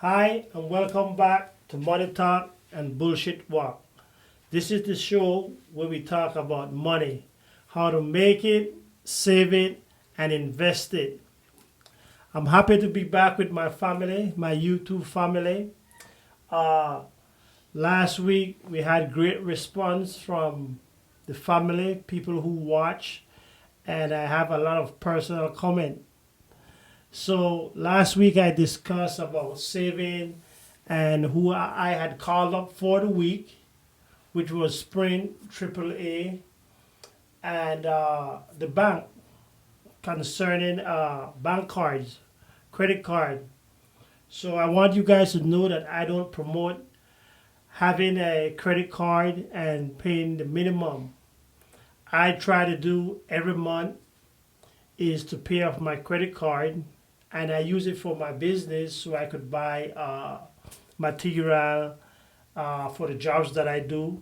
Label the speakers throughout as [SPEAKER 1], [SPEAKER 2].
[SPEAKER 1] Hi, and welcome back to Money Talk and Bullshit Walk. This is the show where we talk about money, how to make it, save it, and invest it. I'm happy to be back with my family, my YouTube family. Uh, Last week we had great response from the family, people who watch, and I have a lot of personal comment. So last week I discussed about saving and who I had called up for the week, which was Sprint AAA and the bank concerning bank cards, credit card. So I want you guys to know that I don't promote having a credit card and paying the minimum. I try to do every month is to pay off my credit card, and I use it for my business so I could buy material for the jobs that I do.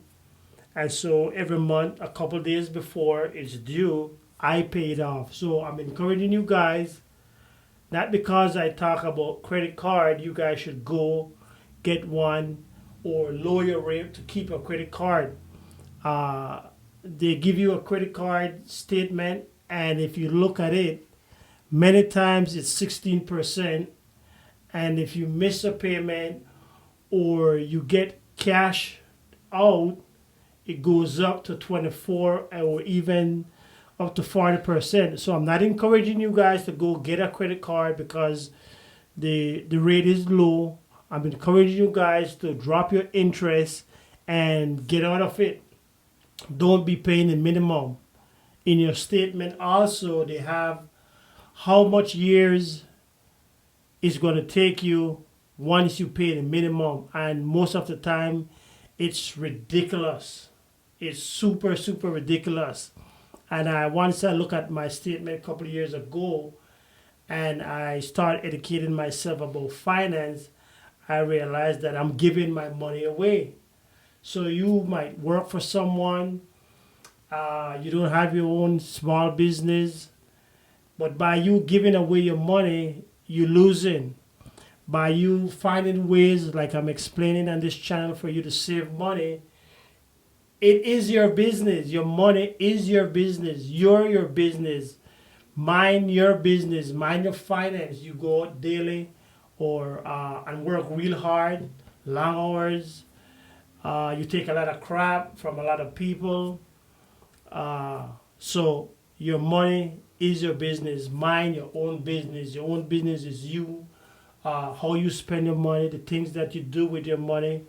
[SPEAKER 1] And so every month, a couple days before it's due, I pay it off. So I'm encouraging you guys, not because I talk about credit card, you guys should go get one or lower your rate to keep a credit card. Uh, they give you a credit card statement, and if you look at it, many times it's 16%. And if you miss a payment or you get cash out, it goes up to 24 or even up to 40%. So I'm not encouraging you guys to go get a credit card because the rate is low. I'm encouraging you guys to drop your interest and get out of it. Don't be paying the minimum. In your statement also they have how much years it's going to take you once you pay the minimum, and most of the time it's ridiculous. It's super ridiculous. And I once I look at my statement a couple of years ago and I start educating myself about finance, I realized that I'm giving my money away. So you might work for someone, you don't have your own small business, but by you giving away your money, you're losing. By you finding ways, like I'm explaining on this channel, for you to save money, it is your business. Your money is your business. You're your business. Mind your business. Mind your finance. You go out daily or and work real hard, long hours. You take a lot of crap from a lot of people. So your money is your business. Mind your own business. Your own business is you. How you spend your money, the things that you do with your money,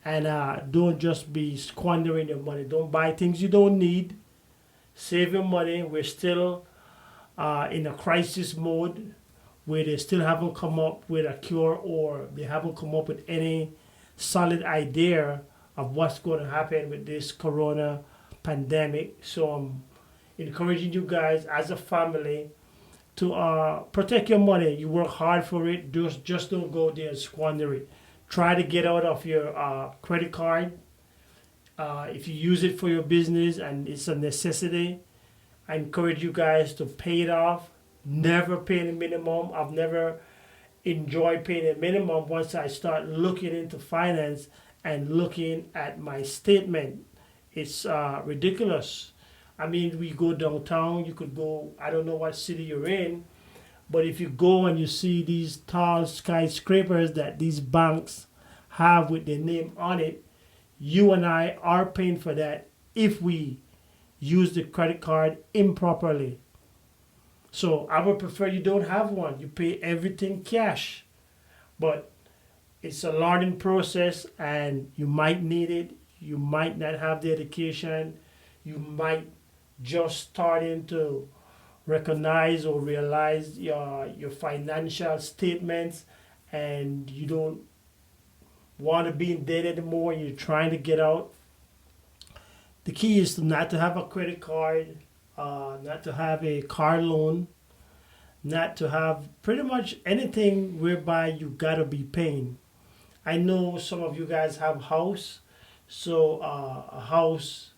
[SPEAKER 1] and don't just be squandering your money. Don't buy things you don't need. Save your money. We're still in a crisis mode where they still haven't come up with a cure or they haven't come up with any solid idea of what's going to happen with this corona pandemic. So I'm encouraging you guys as a family to protect your money. You work hard for it. Just don't go there and squander it. Try to get out of your credit card. If you use it for your business and it's a necessity, I encourage you guys to pay it off. Never pay the minimum. I've never enjoyed paying the minimum once I start looking into finance and looking at my statement. It's ridiculous. I mean, we go downtown, you could go, I don't know what city you're in, but if you go and you see these tall skyscrapers that these banks have with their name on it, you and I are paying for that if we use the credit card improperly. So I would prefer you don't have one. You pay everything cash. But it's a learning process and you might need it. You might not have the education. You might just starting to recognize or realize your financial statements and you don't want to be in debt anymore. You're trying to get out. The key is to not to have a credit card, not to have a car loan, not to have pretty much anything whereby you gotta be paying. I know some of you guys have house, so a house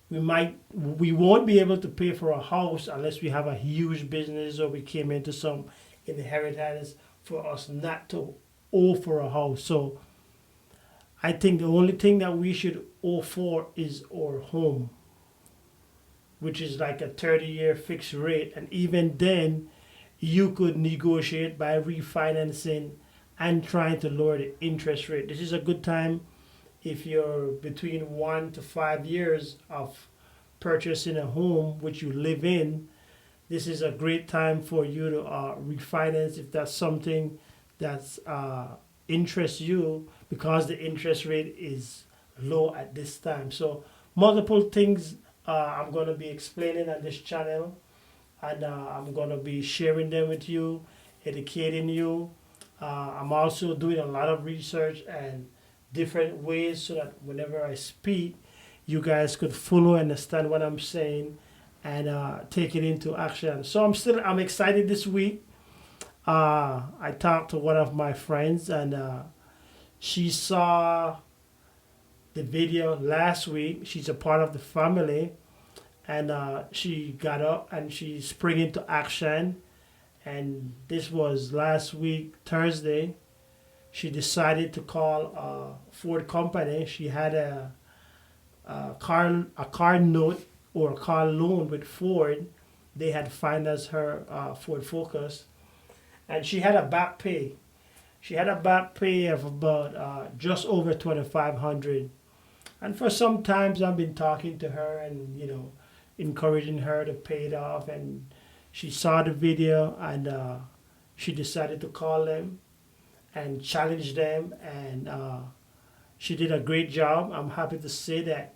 [SPEAKER 1] we won't be able to pay for a house unless we have a huge business or we came into some inheritance for us not to. owe for a house. So I think the only thing that we should owe for is our home, which is like a 30-year fixed rate. And even then, you could negotiate by refinancing and trying to lower the interest rate. This is a good time if you're between 1 to 5 years of purchasing a home which you live in. This is a great time for you to refinance if that's something that's interests you, because the interest rate is low at this time. So multiple things I'm going to be explaining on this channel, and I'm going to be sharing them with you, educating you. I'm also doing a lot of research and different ways so that whenever I speak, you guys could fully understand what I'm saying and take it into action. So I'm excited this week. I talked to one of my friends, and she saw the video last week. She's a part of the family, and she got up and she spring into action. And this was last week Thursday. She decided to call Ford company. She had a car note or a car loan with Ford. They had financed her Ford Focus, and she had a back pay. She had a back pay of about just over 2,500. And for some times I've been talking to her and encouraging her to pay it off. And she saw the video, and she decided to call them and challenge them, and she did a great job. I'm happy to say that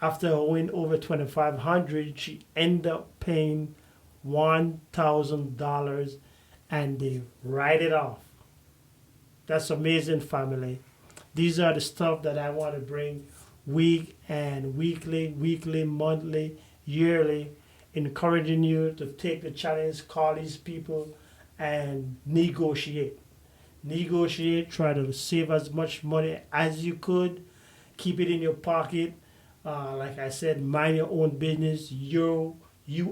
[SPEAKER 1] after owing over 2,500, she ended up paying $1,000, and they write it off. That's amazing, family. These are the stuff that I want to bring week and weekly, monthly, yearly, encouraging you to take the challenge, call these people, and negotiate. Negotiate, try to save as much money as you could, keep it in your pocket. Like I said, mind your own business. You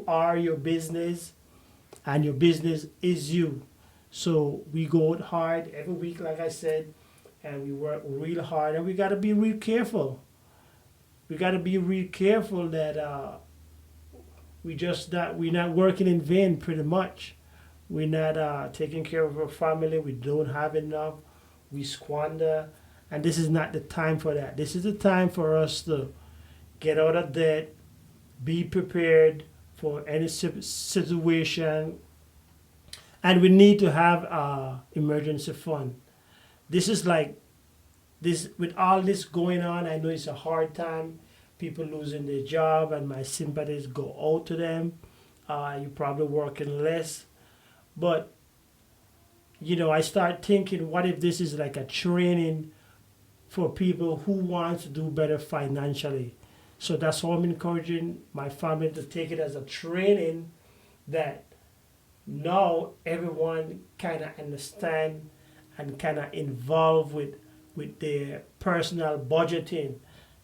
[SPEAKER 1] are your business, and your business is you. So we go out hard every week, like I said, and we work real hard, and we got to be real careful. We got to be real careful that we're not working in vain. Pretty much, we're not taking care of our family. We don't have enough. We squander, and this is not the time for that. This is the time for us to get out of debt, be prepared for any situation, and we need to have emergency fund. This is like this with all this going on. I know it's a hard time. People losing their job, and my sympathies go out to them. You're probably working less, but I start thinking, what if this is like a training for people who want to do better financially? So that's why I'm encouraging my family to take it as a training, that now everyone kind of understand and kind of involved with their personal budgeting.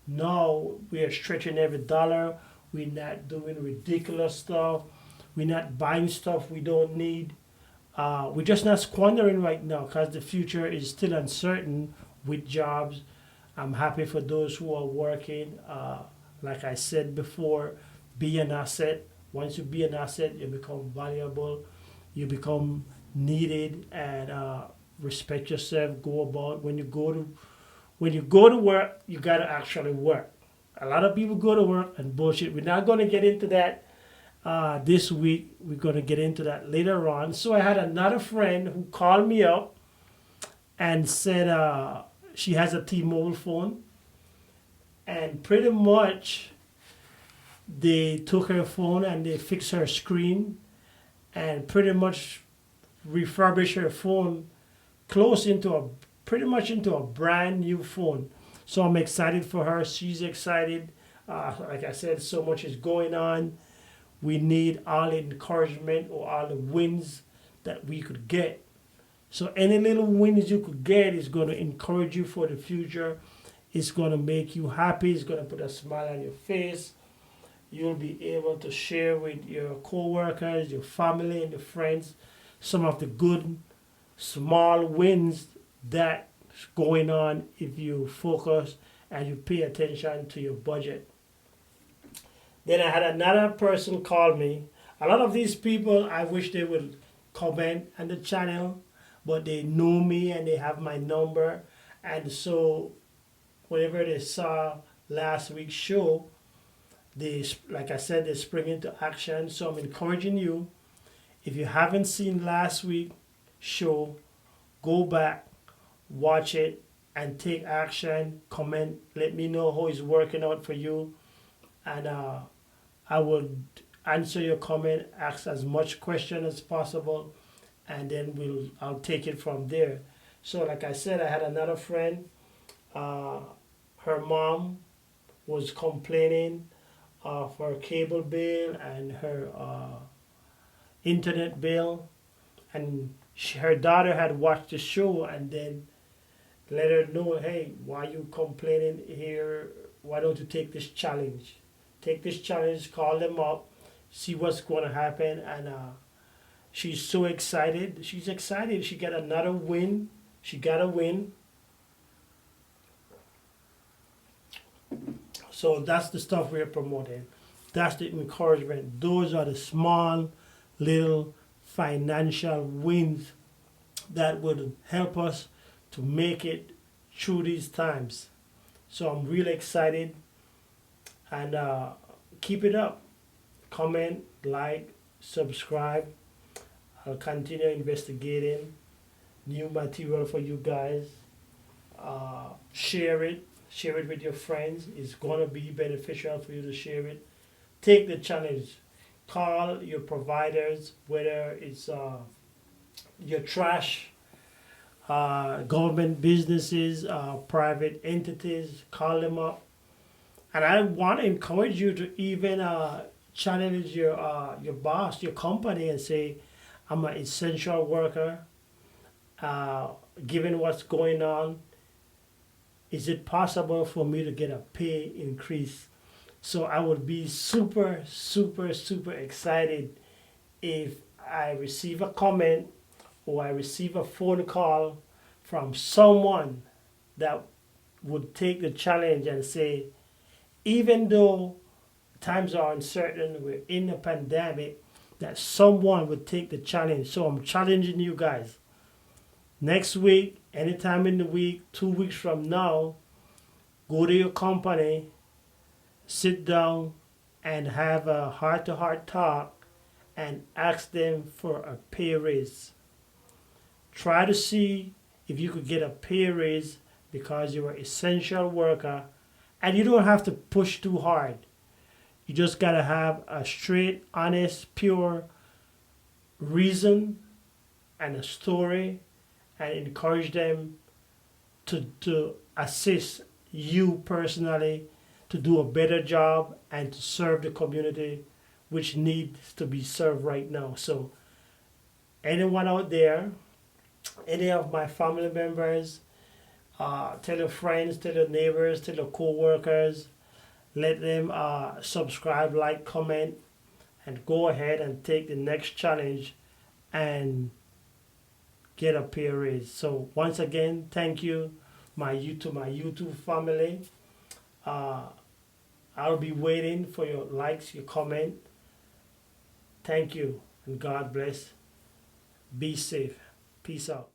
[SPEAKER 1] Now we are stretching every dollar. We're not doing ridiculous stuff. We're not buying stuff we don't need. We're just not squandering right now, because the future is still uncertain with jobs. I'm happy for those who are working. Like I said before, be an asset. Once you be an asset, you become valuable. You become needed, and respect yourself. Go about when you go to work, you gotta actually work. A lot of people go to work and bullshit. We're not gonna get into that this week. We're gonna get into that later on. So I had another friend who called me up and said she has a T-Mobile phone, and pretty much they took her phone and they fixed her screen and pretty much refurbished her phone pretty much into a brand new phone. So I'm excited for her. She's excited. Like I said, so much is going on. We need all the encouragement or all the wins that we could get. So any little wins you could get is going to encourage you for the future. It's going to make you happy. It's going to put a smile on your face. You'll be able to share with your co-workers, your family, and your friends some of the good small wins that's going on if you focus and you pay attention to your budget. Then I had another person call me. A lot of these people, I wish they would comment on the channel, but they know me and they have my number. And so, whenever they saw last week's show, they, like I said, they spring into action. So I'm encouraging you, if you haven't seen last week's show, go back, watch it, and take action. Comment, let me know how it's working out for you, and I will answer your comment, ask as much question as possible, and then I'll take it from there. So, like I said, I had another friend. Her mom was complaining of her cable bill and her internet bill, and her daughter had watched the show and then let her know, hey, why you complaining here? Why don't you take this challenge? Take this challenge, call them up, see what's going to happen. And she's so excited. She's excited. She got another win. She got a win. So that's the stuff we're promoting. That's the encouragement. Those are the small, little financial wins that would help us to make it through these times. So I'm really excited, and keep it up. Comment, like, subscribe. I'll continue investigating new material for you guys. Share it. Share it with your friends. It's going to be beneficial for you to share it. Take the challenge. Call your providers, whether it's your trash, government businesses, private entities. Call them up. And I want to encourage you to even challenge your boss, your company, and say, I'm an essential worker. Given what's going on, is it possible for me to get a pay increase? So I would be super, super, super excited if I receive a comment or I receive a phone call from someone that would take the challenge and say, even though times are uncertain, we're in a pandemic, that someone would take the challenge. So I'm challenging you guys. Next week, anytime in the week, 2 weeks from now, go to your company, sit down, and have a heart-to-heart talk and ask them for a pay raise. Try to see if you could get a pay raise because you're an essential worker, and you don't have to push too hard. You just got to have a straight, honest, pure reason and a story, and encourage them to assist you personally to do a better job and to serve the community which needs to be served right now. So anyone out there, any of my family members, tell your friends, tell your neighbors, tell your co-workers, let them subscribe, like, comment, and go ahead and take the next challenge and get a pay raise. So once again, thank you to my YouTube family. I'll be waiting for your likes, your comment. Thank you, and God bless. Be safe. Peace out.